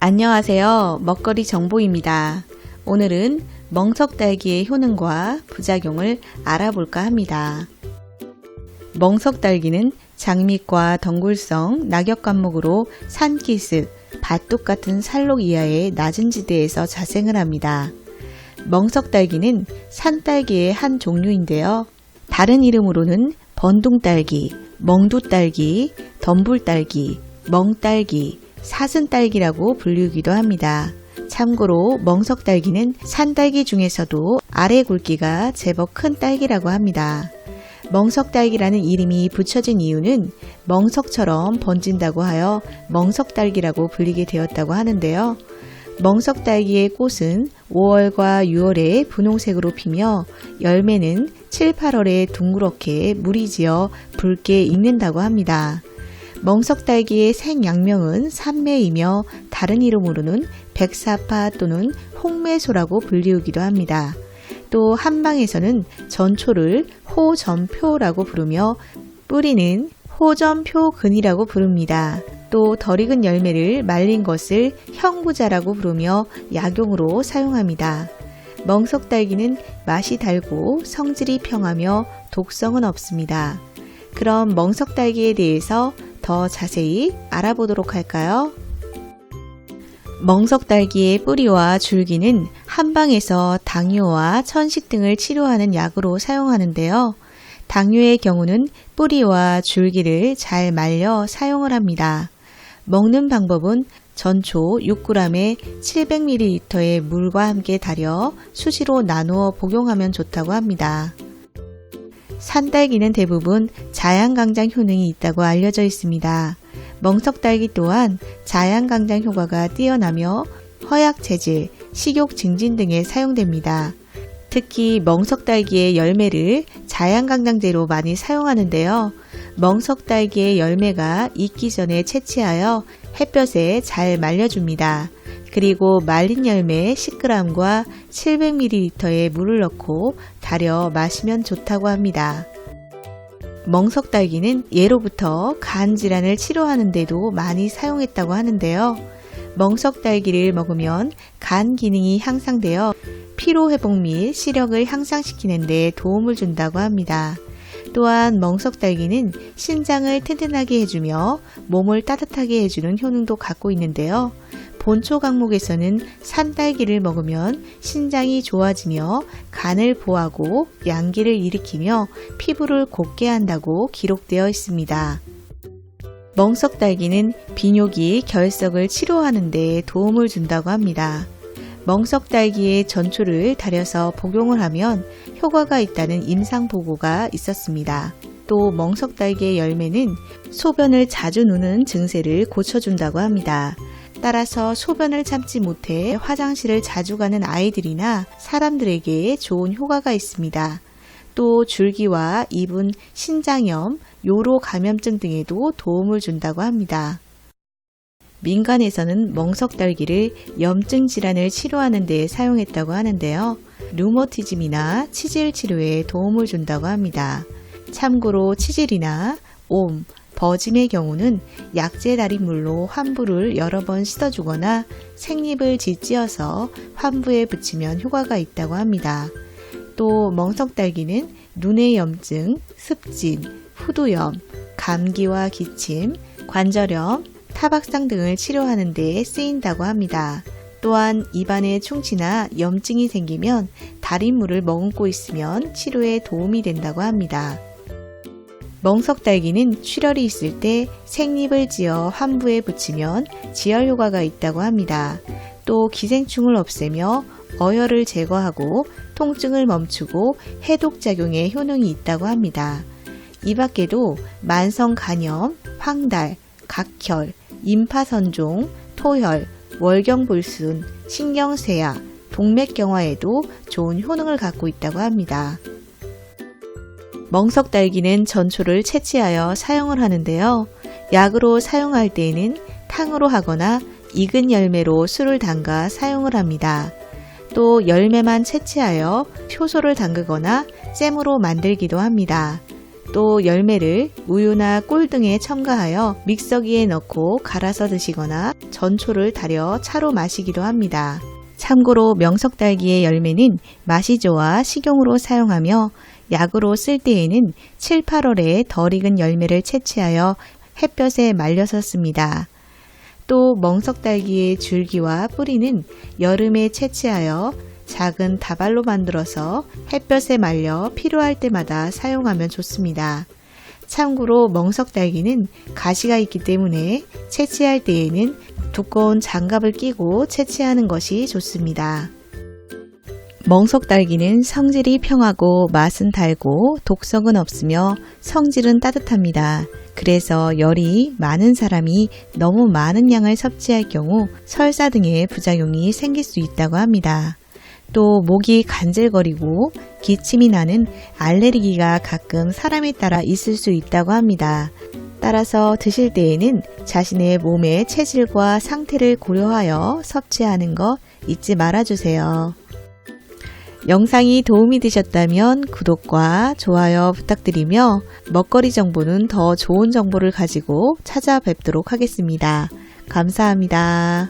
안녕하세요. 먹거리 정보입니다. 오늘은 멍석딸기의 효능과 부작용을 알아볼까 합니다. 멍석딸기는 장미과 덩굴성 낙엽과목으로 산기슭, 밭둑 같은 산록 이하의 낮은 지대에서 자생을 합니다. 멍석딸기는 산딸기의 한 종류인데요. 다른 이름으로는 번둥딸기, 멍두딸기, 덤불딸기, 멍딸기, 사슴딸기라고 불리기도 합니다. 참고로 멍석딸기는 산딸기 중에서도 아래 굵기가 제법 큰 딸기라고 합니다. 멍석딸기라는 이름이 붙여진 이유는 멍석처럼 번진다고 하여 멍석딸기라고 불리게 되었다고 하는데요. 멍석딸기의 꽃은 5월과 6월에 분홍색으로 피며 열매는 7, 8월에 둥그렇게 물이 지어 붉게 익는다고 합니다. 멍석딸기의 생약명은 삼매이며 다른 이름으로는 백사파 또는 홍매소라고 불리우기도 합니다. 또 한방에서는 전초를 호전표라고 부르며 뿌리는 호전표근이라고 부릅니다. 또 덜 익은 열매를 말린 것을 형부자라고 부르며 약용으로 사용합니다. 멍석딸기는 맛이 달고 성질이 평하며 독성은 없습니다. 그럼 멍석딸기에 대해서 더 자세히 알아보도록 할까요? 멍석딸기의 뿌리와 줄기는 한방에서 당뇨와 천식 등을 치료하는 약으로 사용하는데요. 당뇨의 경우는 뿌리와 줄기를 잘 말려 사용을 합니다. 먹는 방법은 전초 6g에 700ml의 물과 함께 달여 수시로 나누어 복용하면 좋다고 합니다. 산딸기는 대부분 자양강장 효능이 있다고 알려져 있습니다. 멍석딸기 또한 자양강장 효과가 뛰어나며 허약체질, 식욕 증진 등에 사용됩니다. 특히 멍석딸기의 열매를 자양강장제로 많이 사용하는데요. 멍석딸기의 열매가 익기 전에 채취하여 햇볕에 잘 말려줍니다. 그리고 말린 열매 10g과 700ml의 물을 넣고 달여 마시면 좋다고 합니다. 멍석딸기는 예로부터 간 질환을 치료하는 데도 많이 사용했다고 하는데요. 멍석딸기를 먹으면 간 기능이 향상되어 피로회복 및 시력을 향상시키는 데 도움을 준다고 합니다. 또한 멍석딸기는 신장을 튼튼하게 해주며 몸을 따뜻하게 해주는 효능도 갖고 있는데요. 본초 강목에서는 산딸기를 먹으면 신장이 좋아지며 간을 보하고 양기를 일으키며 피부를 곱게 한다고 기록되어 있습니다. 멍석딸기는 비뇨기, 결석을 치료하는 데 도움을 준다고 합니다. 멍석딸기의 전초를 달여서 복용을 하면 효과가 있다는 임상 보고가 있었습니다. 또 멍석딸기의 열매는 소변을 자주 누는 증세를 고쳐준다고 합니다. 따라서 소변을 참지 못해 화장실을 자주 가는 아이들이나 사람들에게 좋은 효과가 있습니다. 또 줄기와 잎은 신장염, 요로 감염증 등에도 도움을 준다고 합니다. 민간에서는 멍석딸기를 염증 질환을 치료하는 데 사용했다고 하는데요. 류머티즘이나 치질 치료에 도움을 준다고 합니다. 참고로 치질이나 옴, 버짐의 경우는 약재 달인물로 환부를 여러 번 씻어주거나 생잎을 짓지어서 환부에 붙이면 효과가 있다고 합니다. 또 멍석딸기는 눈의 염증, 습진, 후두염, 감기와 기침, 관절염, 타박상 등을 치료하는 데 쓰인다고 합니다. 또한 입안에 충치나 염증이 생기면 달인물을 머금고 있으면 치료에 도움이 된다고 합니다. 멍석딸기는 출혈이 있을 때 생잎을 지어 환부에 붙이면 지혈 효과가 있다고 합니다. 또 기생충을 없애며 어혈을 제거하고 통증을 멈추고 해독작용에 효능이 있다고 합니다. 이 밖에도 만성 간염, 황달, 각혈, 임파선종, 토혈, 월경불순, 신경쇠약, 동맥경화에도 좋은 효능을 갖고 있다고 합니다. 멍석딸기는 전초를 채취하여 사용을 하는데요. 약으로 사용할 때에는 탕으로 하거나 익은 열매로 술을 담가 사용을 합니다. 또 열매만 채취하여 효소를 담그거나 잼으로 만들기도 합니다. 또 열매를 우유나 꿀 등에 첨가하여 믹서기에 넣고 갈아서 드시거나 전초를 달여 차로 마시기도 합니다. 참고로 명석딸기의 열매는 맛이 좋아 식용으로 사용하며 약으로 쓸 때에는 7, 8월에 덜 익은 열매를 채취하여 햇볕에 말려서 씁니다. 또 멍석딸기의 줄기와 뿌리는 여름에 채취하여 작은 다발로 만들어서 햇볕에 말려 필요할 때마다 사용하면 좋습니다. 참고로 멍석딸기는 가시가 있기 때문에 채취할 때에는 두꺼운 장갑을 끼고 채취하는 것이 좋습니다. 멍석딸기는 성질이 평하고 맛은 달고 독성은 없으며 성질은 따뜻합니다. 그래서 열이 많은 사람이 너무 많은 양을 섭취할 경우 설사 등의 부작용이 생길 수 있다고 합니다. 또 목이 간질거리고 기침이 나는 알레르기가 가끔 사람에 따라 있을 수 있다고 합니다. 따라서 드실 때에는 자신의 몸의 체질과 상태를 고려하여 섭취하는 거 잊지 말아주세요. 영상이 도움이 되셨다면 구독과 좋아요 부탁드리며 먹거리 정보는 더 좋은 정보를 가지고 찾아뵙도록 하겠습니다. 감사합니다.